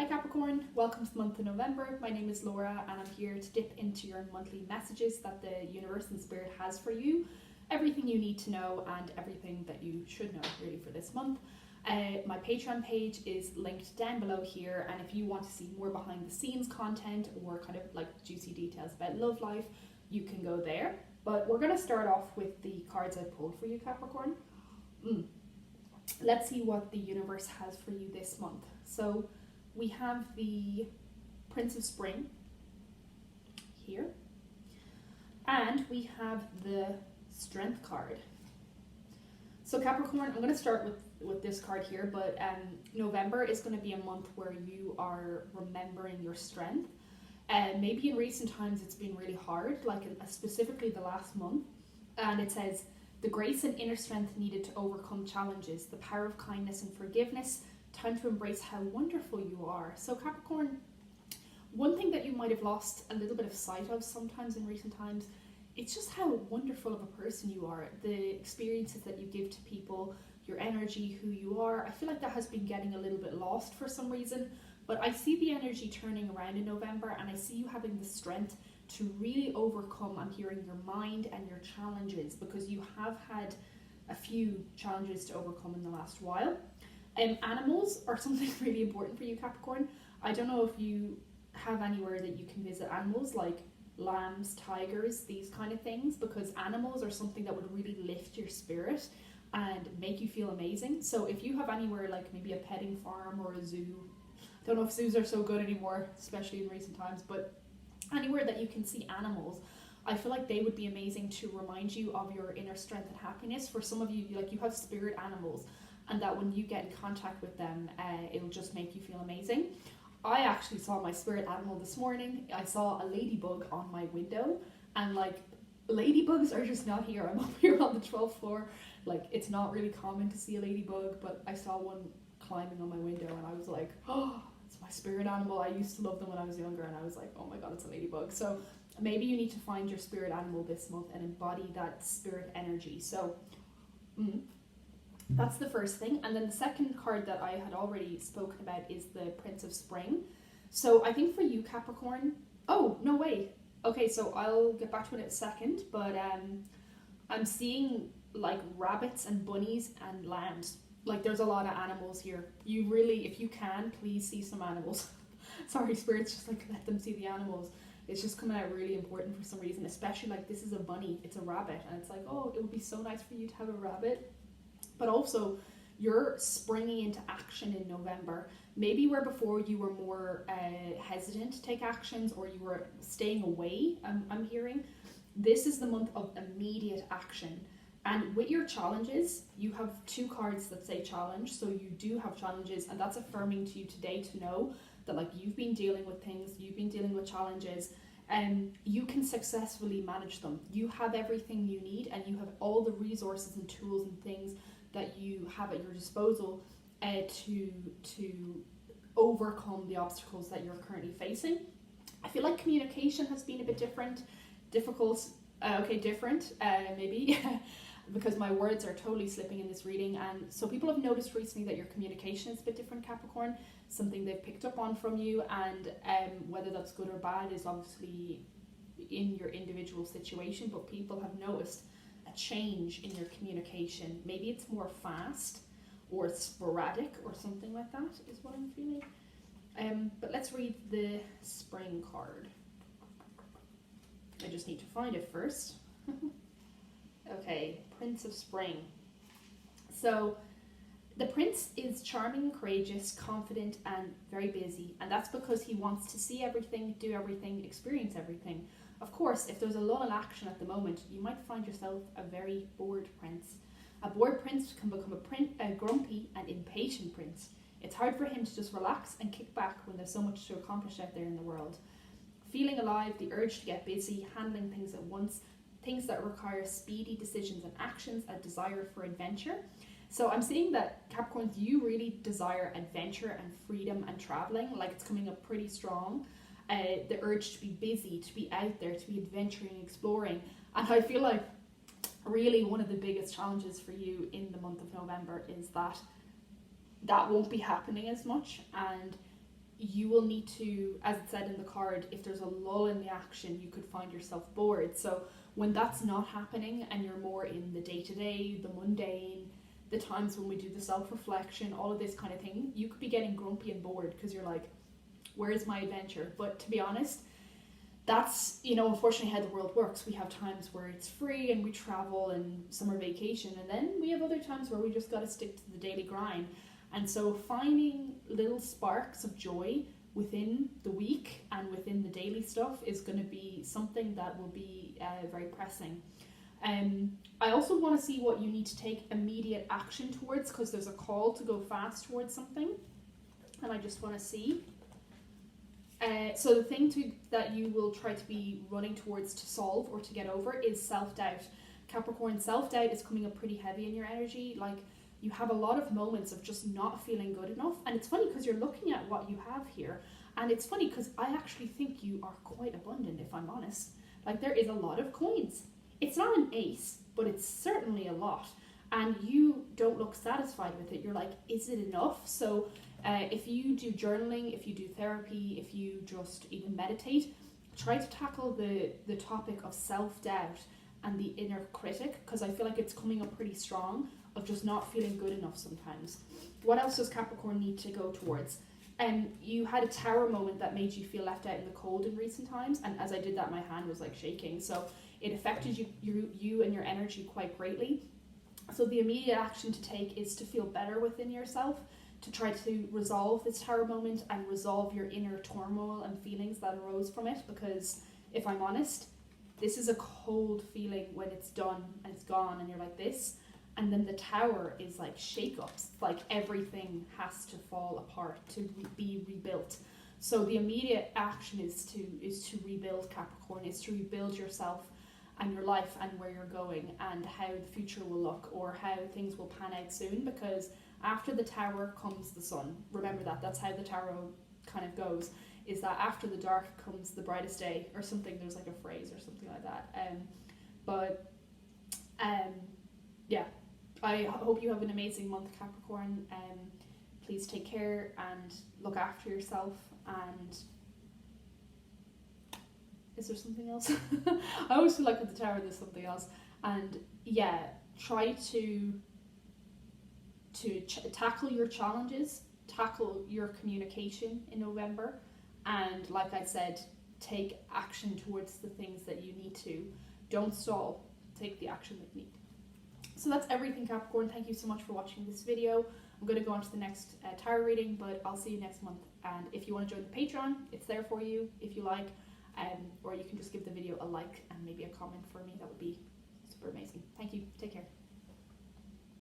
Hi Capricorn, welcome to the month of November. My name is Laura and I'm here to dip into your monthly messages that the universe and spirit has for you. Everything you need to know and everything that you should know really for this month. My Patreon page is linked down below here, and if you want to see more behind the scenes content or kind of like juicy details about love life, you can go there. But we're going to start off with the cards I pulled for you, Capricorn. Let's see what the universe has for you this month. So we have the Prince of Spring here, and we have the Strength card. So Capricorn, I'm going to start with this card here, but November is going to be a month where you are remembering your strength. Maybe in recent times it's been really hard, like specifically the last month, and it says, the grace and inner strength needed to overcome challenges, the power of kindness and forgiveness, time to embrace how wonderful you are. So Capricorn, one thing that you might have lost a little bit of sight of sometimes in recent times, it's just how wonderful of a person you are, the experiences that you give to people, your energy, who you are. I feel like that has been getting a little bit lost for some reason, but I see the energy turning around in November, and I see you having the strength to really overcome, I'm hearing, your mind and your challenges, because you have had a few challenges to overcome in the last while. Animals are something really important for you, Capricorn. I don't know if you have anywhere that you can visit animals, like lambs, tigers, these kind of things, because animals are something that would really lift your spirit and make you feel amazing. So if you have anywhere like maybe a petting farm or a zoo, I don't know if zoos are so good anymore, especially in recent times, but anywhere that you can see animals, I feel like they would be amazing to remind you of your inner strength and happiness. For some of you, like, you have spirit animals, and that when you get in contact with them, it'll just make you feel amazing. I actually saw my spirit animal this morning. I saw a ladybug on my window, and like, ladybugs are just not here. I'm up here on the 12th floor. Like, it's not really common to see a ladybug, but I saw one climbing on my window, and I was like, oh, it's my spirit animal. I used to love them when I was younger, and I was like, oh my god, it's a ladybug. So maybe you need to find your spirit animal this month and embody that spirit energy. So that's the first thing. And then the second card that I had already spoken about is the Prince of Spring. So I think for you, Capricorn, oh, no, wait. Okay, so I'll get back to it in a second, but I'm seeing like rabbits and bunnies and lambs. Like, there's a lot of animals here. You really, if you can, please see some animals. Sorry, spirits, just like let them see the animals. It's just coming out really important for some reason, especially like this is a bunny, it's a rabbit, and it's like, oh, it would be so nice for you to have a rabbit. But also, you're springing into action in November. Maybe where before you were more hesitant to take actions, or you were staying away, I'm hearing. This is the month of immediate action. And with your challenges, you have two cards that say challenge, so you do have challenges, and that's affirming to you today to know that, like, you've been dealing with things, you've been dealing with challenges, and you can successfully manage them. You have everything you need, and you have all the resources and tools and things that you have at your disposal to overcome the obstacles that you're currently facing. I feel like communication has been a bit difficult, maybe, because my words are totally slipping in this reading. And so people have noticed recently that your communication is a bit different, Capricorn, something they've picked up on from you, and whether that's good or bad is obviously in your individual situation, but people have noticed a change in your communication. Maybe it's more fast or sporadic or something like that is what I'm feeling. But let's read the Spring card. I just need to find it first. Okay, Prince of Spring. So the prince is charming, courageous, confident, and very busy, and that's because he wants to see everything, do everything, experience everything. Of course, if there's a lot of action at the moment, you might find yourself a very bored prince. A bored prince can become a grumpy and impatient prince. It's hard for him to just relax and kick back when there's so much to accomplish out there in the world. Feeling alive, the urge to get busy, handling things at once, things that require speedy decisions and actions, a desire for adventure. So I'm seeing that, Capricorn, you really desire adventure and freedom and traveling. Like, it's coming up pretty strong. The urge to be busy, to be out there, to be adventuring, exploring. And I feel like really one of the biggest challenges for you in the month of November is that won't be happening as much, and you will need to, as it said in the card, if there's a lull in the action, you could find yourself bored. So when that's not happening and you're more in the day-to-day, the mundane, the times when we do the self-reflection, all of this kind of thing, you could be getting grumpy and bored because you're like, where's my adventure? But to be honest, that's, you know, unfortunately how the world works. We have times where it's free and we travel and summer vacation, and then we have other times where we just got to stick to the daily grind. And so finding little sparks of joy within the week and within the daily stuff is going to be something that will be very pressing. I also want to see what you need to take immediate action towards, because there's a call to go fast towards something, and I just want to see. So the thing that you will try to be running towards to solve or to get over is self-doubt. Capricorn, self-doubt is coming up pretty heavy in your energy. Like, you have a lot of moments of just not feeling good enough. And it's funny because you're looking at what you have here. And it's funny because I actually think you are quite abundant, if I'm honest. Like, there is a lot of coins. It's not an ace, but it's certainly a lot. And you don't look satisfied with it. You're like, is it enough? So if you do journaling, if you do therapy, if you just even meditate, try to tackle the topic of self-doubt and the inner critic, because I feel like it's coming up pretty strong, of just not feeling good enough sometimes. What else does Capricorn need to go towards? You had a tower moment that made you feel left out in the cold in recent times, and as I did that, my hand was like shaking, so it affected you and your energy quite greatly. So the immediate action to take is to feel better within yourself, to try to resolve this tower moment and resolve your inner turmoil and feelings that arose from it, because if I'm honest, this is a cold feeling when it's done and it's gone and you're like this. And then the tower is like shake-ups, like everything has to fall apart to be rebuilt. So the immediate action is to rebuild, Capricorn, is to rebuild yourself and your life and where you're going and how the future will look or how things will pan out soon, because after the tower comes the sun. Remember that, that's how the tarot kind of goes, is that after the dark comes the brightest day or something. There's like a phrase or something like that. Yeah. I hope you have an amazing month, Capricorn. Please take care and look after yourself. And is there something else? I always feel like with the tower there's something else. And yeah, try to tackle your challenges, tackle your communication in November, and like I said, take action towards the things that you need to. Don't stall. Take the action that you need. So that's everything, Capricorn. Thank you so much for watching this video. I'm going to go on to the next tarot reading, but I'll see you next month. And if you want to join the Patreon, it's there for you if you like, or you can just give the video a like and maybe a comment for me. That would be